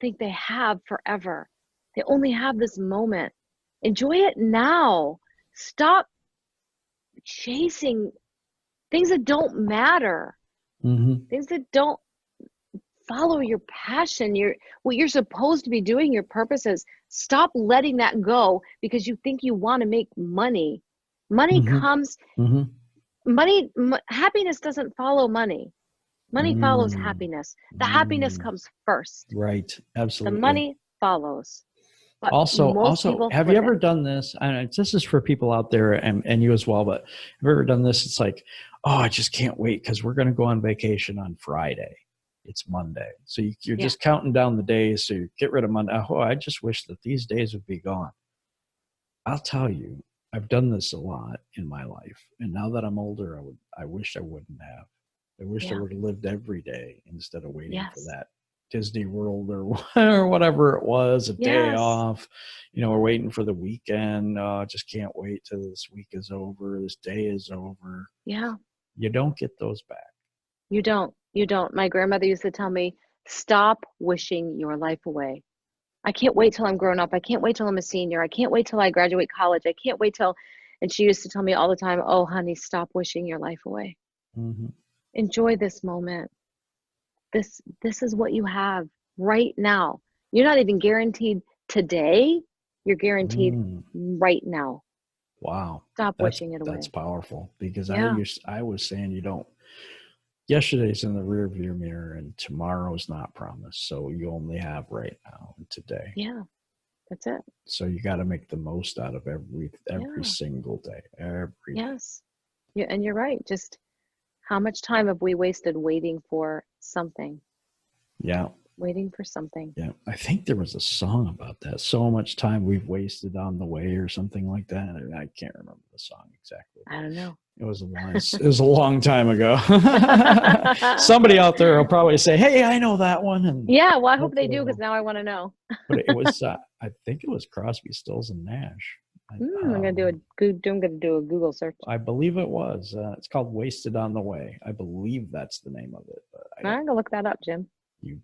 think they have forever. They only have this moment. Enjoy it now. Stop chasing things that don't matter. Mm-hmm. Things that don't follow your passion, what you're supposed to be doing, your purposes. Stop letting that go because you think you want to make money. Money comes, happiness doesn't follow money. Money follows happiness. The happiness comes first. Right. Absolutely. The money follows. But also, have you ever done this? And this is for people out there and you as well, but have you ever done this? It's like, oh, I just can't wait because we're going to go on vacation on Friday. It's Monday. So you're just counting down the days. So you get rid of Monday. Oh, I just wish that these days would be gone. I'll tell you, I've done this a lot in my life, and now that I'm older, I wish I wouldn't have. I wish I Yeah. would have lived every day instead of waiting for Yes. that Disney World or or whatever it was, a day Yes. off. We're waiting for the weekend. Just can't wait till this week is over. This day is over. Yeah. You don't get those back. You don't. You don't. My grandmother used to tell me, stop wishing your life away. I can't wait till I'm grown up. I can't wait till I'm a senior. I can't wait till I graduate college. I can't wait till, and she used to tell me all the time, oh, honey, stop wishing your life away. Hmm. Enjoy this moment. This is what you have right now. You're not even guaranteed today. You're guaranteed Mm. right now. Wow. Stop That's wishing it that's away. powerful, because Yeah. I was saying you don't, yesterday's in the rear view mirror and tomorrow's not promised. So you only have right now and today. Yeah. That's it. So you got to make the most out of every Yeah. single day, every day. Yes. Yeah, and you're right. Just how much time have we wasted waiting for something? Yeah. Waiting for something. Yeah. I think there was a song about that. So much time we've wasted on the way or something like that. I can't remember the song exactly, I but don't know. it was a long time ago. Somebody out there will probably say, "Hey, I know that one." And Yeah, well, I hope they hopefully do, because will. now I want to know. But it was, I think it was Crosby, Stills and Nash. I'm gonna do I'm gonna do a Google search. I believe it was. It's called "Wasted on the Way." I believe that's the name of it, but I don't. I'm gonna look that up, Jim. You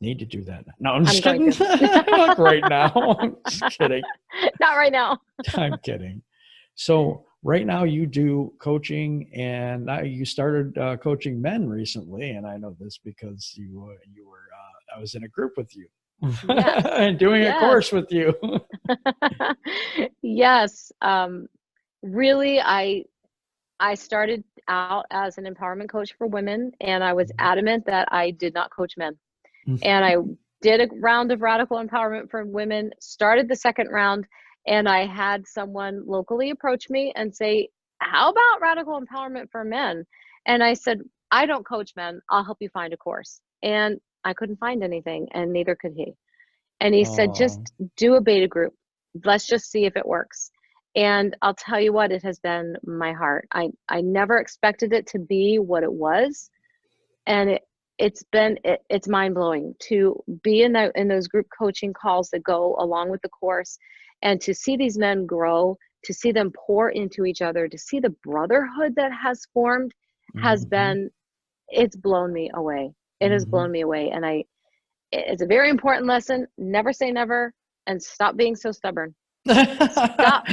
need to do that. No, I'm I'm just going kidding. to. Like right now. I'm just kidding. Not right now. I'm kidding. So right now you do coaching, and now you started coaching men recently, and I know this because you were I was in a group with you Yes. and doing a Yes. course with you. Yes. Really, I started out as an empowerment coach for women, and I was adamant that I did not coach men. And I did a round of radical empowerment for women, started the second round, and I had someone locally approach me and say, how about radical empowerment for men? And I said, I don't coach men. I'll help you find a course. And I couldn't find anything, and neither could he. And he said, just Oh, do a beta group. Let's just see if it works. And I'll tell you what, it has been my heart. I never expected it to be what it was. And it's mind-blowing to be in those group coaching calls that go along with the course, and to see these men grow, to see them pour into each other, to see the brotherhood that has formed has mm-hmm, been, it's blown me away. It has mm-hmm. blown me away. And it's a very important lesson. Never say never, and stop being so stubborn. Stop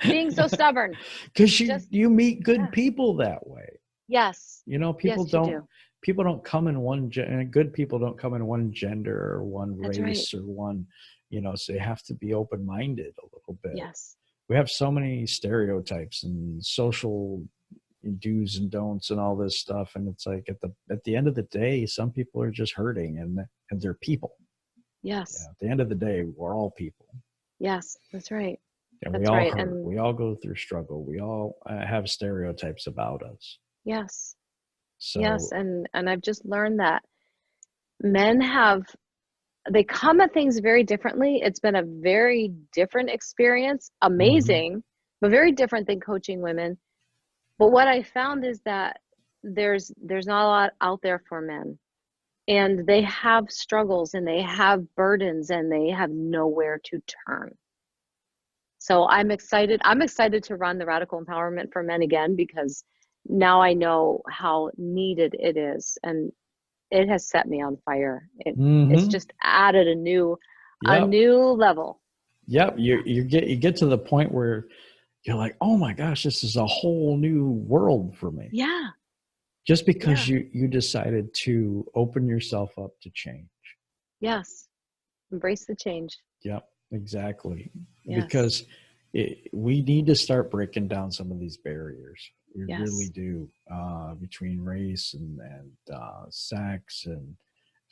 being so stubborn. Because Just, you meet good yeah. people that way. Yes. People Yes, you don't do. come in good people don't come in one gender or one That's right. race or one, so you have to be open-minded a little bit. Yes. We have so many stereotypes and social do's and don'ts and all this stuff, and it's like at the end of the day, some people are just hurting, and they're people. Yes. At the end of the day, we're all people, Yes. That's right. and we That's all right. hurt. And We all go through struggle. We all have stereotypes about us. yes. Yes. So, And I've just learned that men they come at things very differently. It's been a very different experience, mhm, amazing, but very different than coaching women. But what I found is that there's not a lot out there for men, and they have struggles and they have burdens and they have nowhere to turn. So I'm excited. I'm excited to run the Radical Empowerment for Men again, because now I know how needed it is, and it has set me on fire. It's mhm, just added a yep. new level. Yep, Yeah. you get to the point where you're like, oh my gosh, this is a whole new world for me. Yeah. Just because Yeah. you decided to open yourself up to change. Yes. Embrace the change. Yep, exactly. Yes. Because we need to start breaking down some of these barriers. We really Yes. do, between race and sex and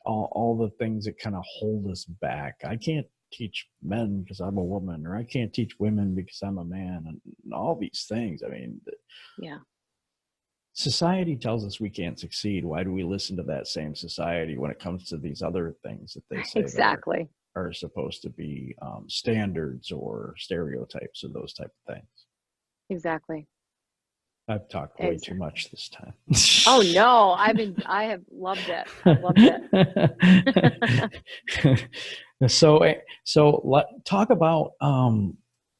all the things that kind of hold us back. I can't teach men because I'm a woman, or I can't teach women because I'm a man, and all these things. I mean, Yeah. society tells us we can't succeed. Why do we listen to that same society when it comes to these other things that they say that Exactly. are supposed to be standards or stereotypes or those type of things? Exactly. I've talked way too much this time. Oh no, I have loved it. I've loved it. So talk about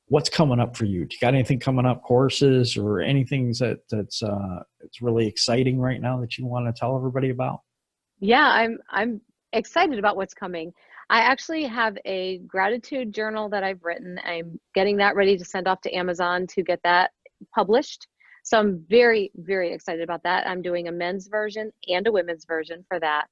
what's coming up for you. Do you got anything coming up, courses or anything that's it's really exciting right now that you want to tell everybody about? Yeah, I'm excited about what's coming. I actually have a gratitude journal that I've written. I'm getting that ready to send off to Amazon to get that published. So I'm very, very excited about that. I'm doing a men's version and a women's version for that.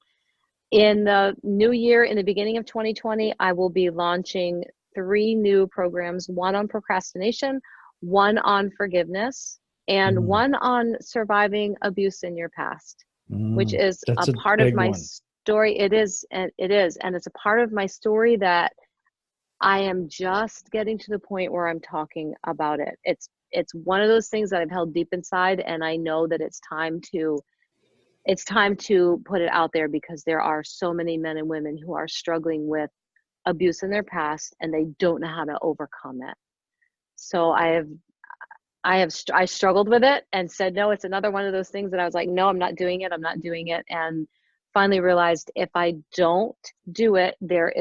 In the new year, in the beginning of 2020, I will be launching 3 new programs, one on procrastination, one on forgiveness, and one on surviving abuse in your past, which is That's a a part of big my one. story. It is, and it's a part of my story that I am just getting to the point where I'm talking about it. It's one of those things that I've held deep inside, and I know that it's time to put it out there, because there are so many men and women who are struggling with abuse in their past and they don't know how to overcome it. So I struggled with it and said no. It's another one of those things that I was like, no, I'm not doing it. And finally realized, if I don't do it, there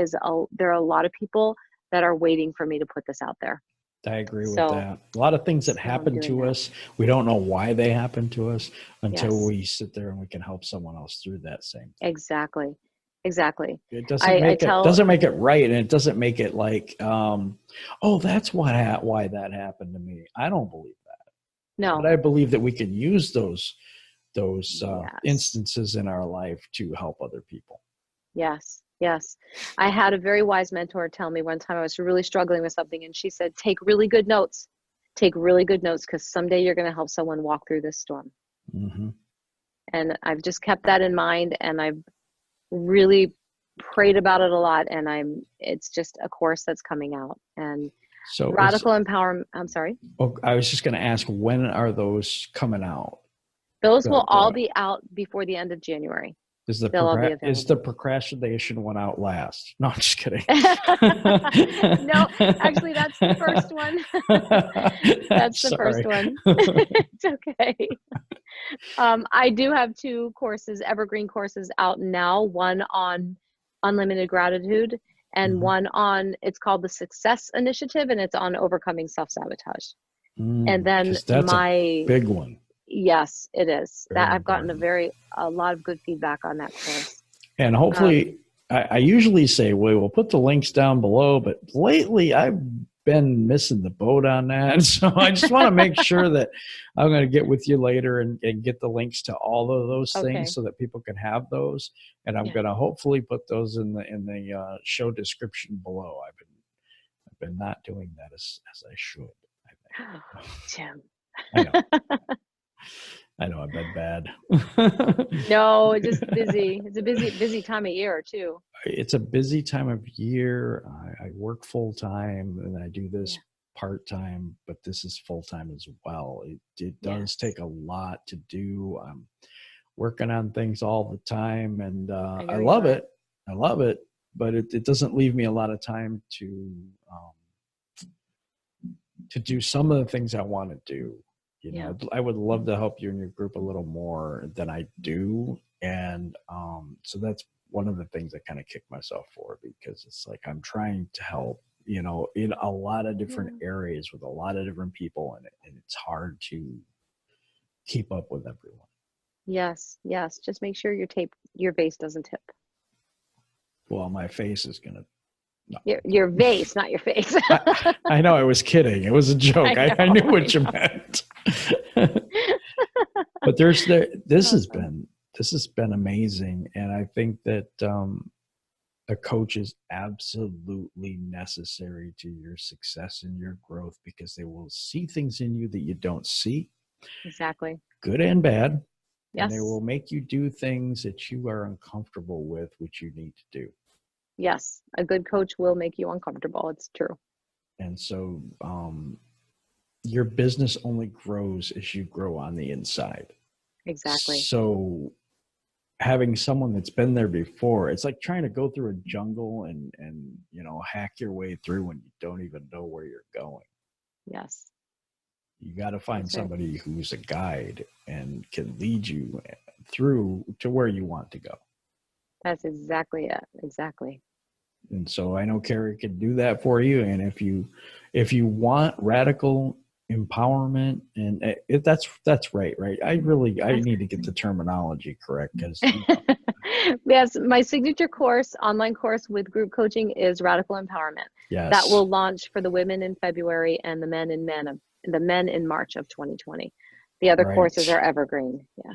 are a lot of people that are waiting for me to put this out there. I agree with So that. A lot of things that I'm happen doing to that. us, we don't know why they happen to us until Yes, we sit there and we can help someone else through that same thing. exactly. Exactly. It I tell, doesn't make it right, and it doesn't make it like, oh, that's why that happened to me. I don't believe that, but no, I believe that we can use those yes. instances in our life to help other people. Yes, yes. I had a very wise mentor tell me one time I was really struggling with something, and she said, take really good notes. Take really good notes, because someday you're going to help someone walk through this storm. Mm-hmm. And I've just kept that in mind, and I've really prayed about it a lot, and it's just a course that's coming out. And So radical empowerment, I'm sorry. I was just going to ask, when are those coming out? Those will all The be out before the end of January. Is They'll all be the available. procrastination one out last? No, I'm just kidding. No, actually, that's the first one. That's the first Sorry. one. It's okay. I do have 2 courses, evergreen courses out now, one on unlimited gratitude and Mhm. one on, it's called the Success Initiative, and it's on overcoming self-sabotage. And then 'Cause that's a big one. yes, it is. That Very I've gotten important. a lot of good feedback on that course. And Um, hopefully, I usually say, we'll put the links down below, but lately I've been missing the boat on that. So I just want to make sure that I'm going to get with you later and get the links to all of those things okay. so that people can have those. And I'm Yeah. going to hopefully put those in the show description below. I've been not doing that as I should, I think. Tim. I know. I know I've been bad. No, just busy. It's a busy time of year too. It's a busy time of year. I work full time and I do this Yeah. part time, but this is full time as well. It does Yes. take a lot to do. I'm working on things all the time, and I I know you love are. it. I love it, but it doesn't leave me a lot of time to do some of the things I want to do. You Yeah. know, I would love to help you and your group a little more than I do. And so that's one of the things I kind of kick myself for, because it's like I'm trying to help, in a lot of different Yeah. areas with a lot of different people, and it's hard to keep up with everyone. Yes. Yes. Just make sure your vase doesn't tip. Well, my face is going to, no, Your vase, not your face. I know I was kidding. It was a joke. I I know. knew I what you know. meant. But this Awesome. has been amazing, and I think that a coach is absolutely necessary to your success and your growth, because they will see things in you that you don't see, Exactly. good and bad, and they Yes. will make you do things that you are uncomfortable with, which you need to do. Yes. A good coach will make you uncomfortable. It's true. And so your business only grows as you grow on the inside. Exactly. So having someone that's been there before, it's like trying to go through a jungle and hack your way through when you don't even know where you're going. Yes. You got to find That's right. somebody who's a guide and can lead you through to where you want to go. That's exactly it. Exactly. And so I know Carrie could do that for you. And if you want radical empowerment, and that's right. I need to get the terminology correct, because Yes, my signature course, online course with group coaching, is Radical Empowerment. yes, That will launch for the women in February and the men in March of 2020. The other courses are evergreen. Yeah.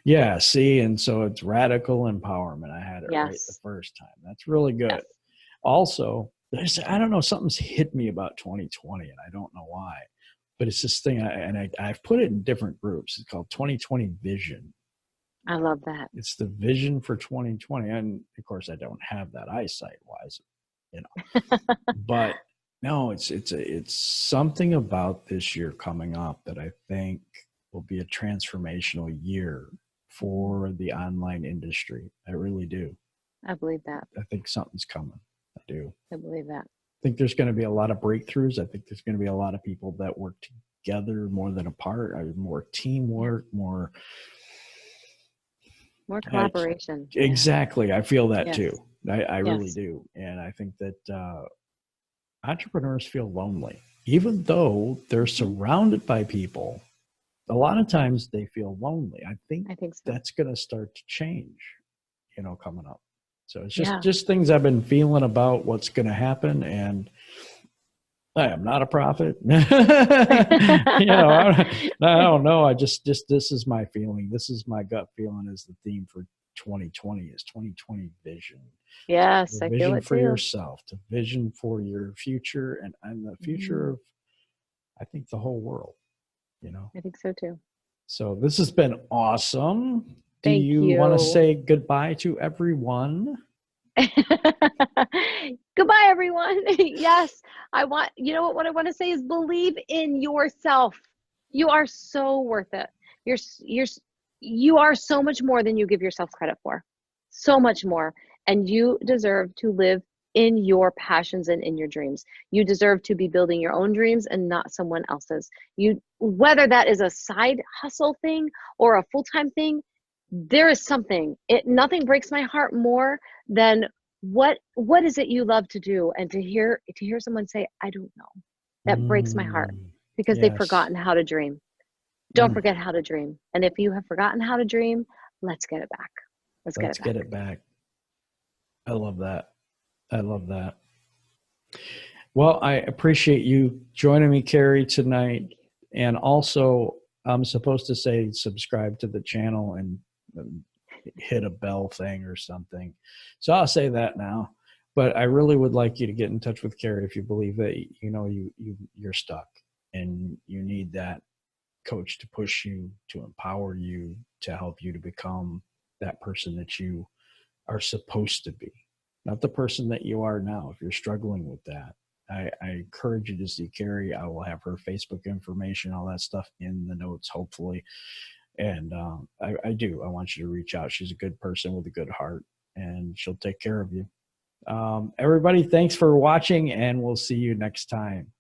Yeah. See, and so it's radical empowerment. I had it right the Yes. first time. That's really good. Yes. Also, I don't know, something's hit me about 2020, and I don't know why, but it's this thing, I've put it in different groups. It's called 2020 Vision. I love that. It's the vision for 2020. And of course, I don't have that eyesight wise, but no, it's something about this year coming up that I think will be a transformational year for the online industry. I really do. I believe that. I think something's coming. I do. I believe that. I think there's going to be a lot of breakthroughs. I think there's going to be a lot of people that work together more than apart. More teamwork, more collaboration. Exactly. Yeah. I feel that yes. too. I yes. really do. And I think that entrepreneurs feel lonely, even though they're surrounded by people. A lot of times they feel lonely. I think so. That's going to start to change, coming up. So it's just things I've been feeling about what's going to happen. And I am not a prophet. I don't know. I just this is my feeling. This is my gut feeling, is the theme for 2020 is 2020 vision. Yes, the I vision feel it for too. yourself, the vision for your future, and the future of, I think, the whole world. I think so too. So this has been awesome. Thank you. Do you want to say goodbye to everyone? Goodbye, everyone. Yes, what I want to say is, believe in yourself. You are so worth it. You are so much more than you give yourself credit for. So much more. And you deserve to live in your passions and in your dreams. You deserve to be building your own dreams and not someone else's. Whether that is a side hustle thing or a full-time thing, there is something. Nothing breaks my heart more than what is it you love to do, and to hear someone say, I don't know. That breaks my heart, because they've forgotten how to dream. Don't forget how to dream. And if you have forgotten how to dream, let's get it back. Let's get it back. I love that. I love that. Well, I appreciate you joining me, Carrie, tonight. And also, I'm supposed to say subscribe to the channel and hit a bell thing or something. So I'll say that now. But I really would like you to get in touch with Carrie if you believe that you're stuck and you need that coach to push you, to empower you, to help you to become that person that you are supposed to be, not the person that you are now. If you're struggling with that, I encourage you to see Carrie. I will have her Facebook information, all that stuff in the notes, hopefully. And I want you to reach out. She's a good person with a good heart, and she'll take care of you. Everybody, thanks for watching, and we'll see you next time.